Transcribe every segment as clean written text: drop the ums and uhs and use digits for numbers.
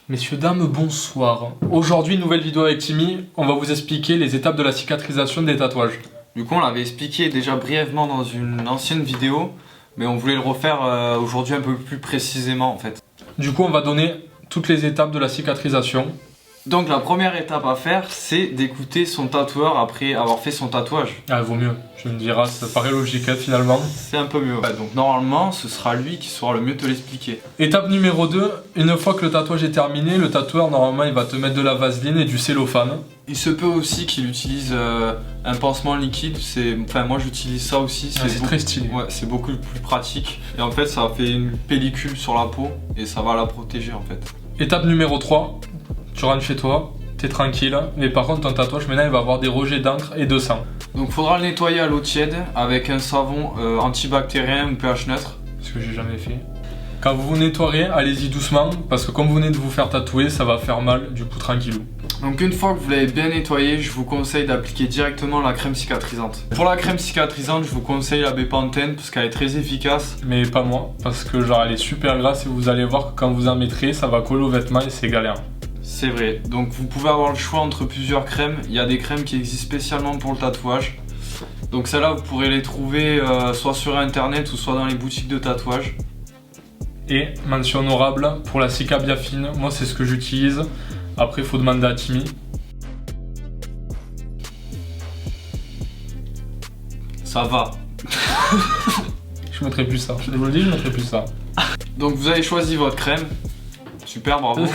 Messieurs, dames, bonsoir. Aujourd'hui, nouvelle vidéo avec Timmy. On va vous expliquer les étapes de la cicatrisation des tatouages. Du coup, on l'avait expliqué déjà brièvement dans une ancienne vidéo, mais on voulait le refaire aujourd'hui un peu plus précisément en fait. Du coup, on va donner toutes les étapes de la cicatrisation. Donc la première étape à faire, c'est d'écouter son tatoueur après avoir fait son tatouage. Ah, vaut mieux. Tu me diras, ça paraît logique finalement. C'est un peu mieux. Ouais, donc normalement, ce sera lui qui saura le mieux te l'expliquer. Étape numéro 2, une fois que le tatouage est terminé, le tatoueur normalement il va te mettre de la vaseline et du cellophane. Il se peut aussi qu'il utilise un pansement liquide. Enfin, moi j'utilise ça aussi. C'est très stylé. Ouais, c'est beaucoup plus pratique. Et en fait, ça fait une pellicule sur la peau et ça va la protéger en fait. Étape numéro 3. Tu rentres chez toi, t'es tranquille, mais par contre ton tatouage maintenant il va avoir des rejets d'encre et de sang. Donc faudra le nettoyer à l'eau tiède avec un savon antibactérien ou pH neutre. Ce que j'ai jamais fait. Quand vous vous nettoierez, allez-y doucement, parce que comme vous venez de vous faire tatouer, ça va faire mal, du coup tranquillou. Donc une fois que vous l'avez bien nettoyé, je vous conseille d'appliquer directement la crème cicatrisante. Pour la crème cicatrisante, je vous conseille la Bepanthen parce qu'elle est très efficace. Mais pas moi, parce que genre elle est super grasse et vous allez voir que quand vous en mettrez, ça va coller aux vêtements et c'est galère. C'est vrai, donc vous pouvez avoir le choix entre plusieurs crèmes. Il y a des crèmes qui existent spécialement pour le tatouage. Donc celles-là, vous pourrez les trouver soit sur internet ou soit dans les boutiques de tatouage. Et mention honorable pour la cica biafine, moi c'est ce que j'utilise. Après il faut demander à Timmy. Ça va. Je mettrai plus ça, je vous le dis, je mettrai plus ça. Donc vous avez choisi votre crème. Super, bravo.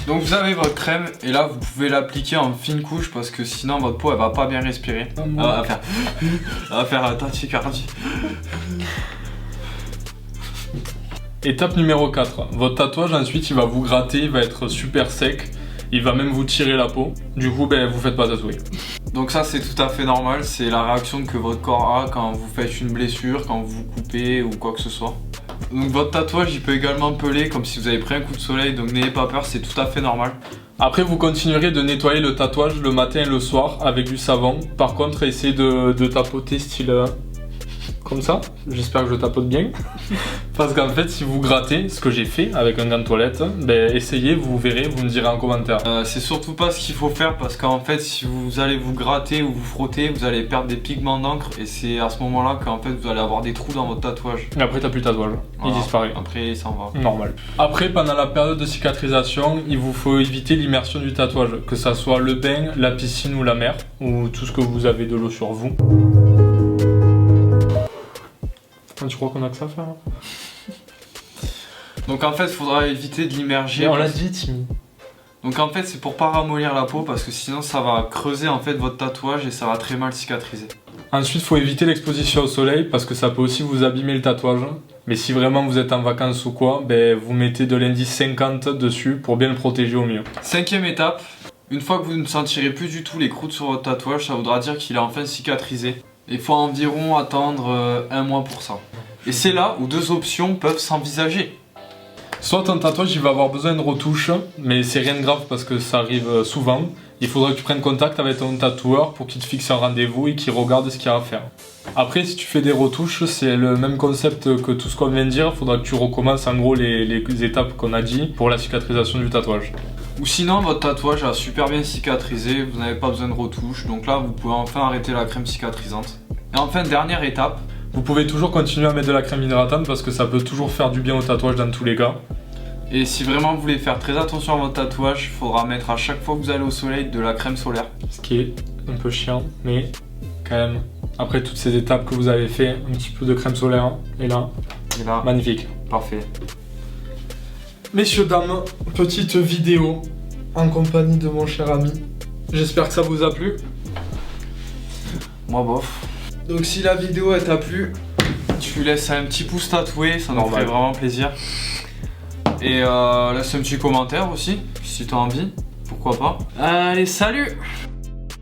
Donc vous avez votre crème et là vous pouvez l'appliquer en fine couche parce que sinon votre peau elle va pas bien respirer. Elle va faire tachycardie. Étape numéro 4. Votre tatouage ensuite il va vous gratter, il va être super sec. Il va même vous tirer la peau. Du coup vous faites pas tatouer. Donc ça c'est tout à fait normal. C'est la réaction que votre corps a quand vous faites une blessure, quand vous vous coupez ou quoi que ce soit. Donc votre tatouage il peut également peler comme si vous avez pris un coup de soleil, donc n'ayez pas peur, c'est tout à fait normal. Après vous continuerez de nettoyer le tatouage le matin et le soir avec du savon. Par contre essayez de tapoter style comme ça. J'espère que je tapote bien. Parce qu'en fait si vous grattez, ce que j'ai fait avec un gant de toilette, essayez, vous verrez, vous me direz en commentaire. C'est surtout pas ce qu'il faut faire parce qu'en fait si vous allez vous gratter ou vous frotter, vous allez perdre des pigments d'encre et c'est à ce moment là qu'en fait vous allez avoir des trous dans votre tatouage. Et après t'as plus de tatouage, voilà. Il disparaît. Après il s'en va. Normal. Après pendant la période de cicatrisation, il vous faut éviter l'immersion du tatouage, que ça soit le bain, la piscine ou la mer, ou tout ce que vous avez de l'eau sur vous. Tu crois qu'on a que ça à faire? Donc en fait il faudra éviter de l'immerger. On l'a dit Timmy. Donc en fait c'est pour pas ramollir la peau parce que sinon ça va creuser en fait votre tatouage et ça va très mal cicatriser. Ensuite il faut éviter l'exposition au soleil parce que ça peut aussi vous abîmer le tatouage. Mais si vraiment vous êtes en vacances ou quoi, vous mettez de l'indice 50 dessus pour bien le protéger au mieux. Cinquième étape, une fois que vous ne sentirez plus du tout les croûtes sur votre tatouage, ça voudra dire qu'il est enfin cicatrisé. Il faut environ attendre un mois pour ça. Et c'est là où deux options peuvent s'envisager. Soit ton tatouage il va avoir besoin de retouche, mais c'est rien de grave parce que ça arrive souvent. Il faudra que tu prennes contact avec ton tatoueur pour qu'il te fixe un rendez-vous et qu'il regarde ce qu'il y a à faire. Après si tu fais des retouches, c'est le même concept que tout ce qu'on vient de dire. Il faudra que tu recommences en gros les étapes qu'on a dit pour la cicatrisation du tatouage. Ou sinon votre tatouage a super bien cicatrisé, vous n'avez pas besoin de retouche, donc là vous pouvez enfin arrêter la crème cicatrisante. Et enfin dernière étape, vous pouvez toujours continuer à mettre de la crème hydratante parce que ça peut toujours faire du bien au tatouage dans tous les cas. Et si vraiment vous voulez faire très attention à votre tatouage, il faudra mettre à chaque fois que vous allez au soleil de la crème solaire. Ce qui est un peu chiant, mais quand même, après toutes ces étapes que vous avez fait, un petit peu de crème solaire, et là, magnifique. Parfait. Messieurs, dames, petite vidéo en compagnie de mon cher ami. J'espère que ça vous a plu. Moi bof. Donc si la vidéo elle t'a plu, tu laisses un petit pouce tatoué, ça nous ferait vraiment plaisir. Et laisse un petit commentaire aussi, si t'as envie, pourquoi pas. Allez, salut!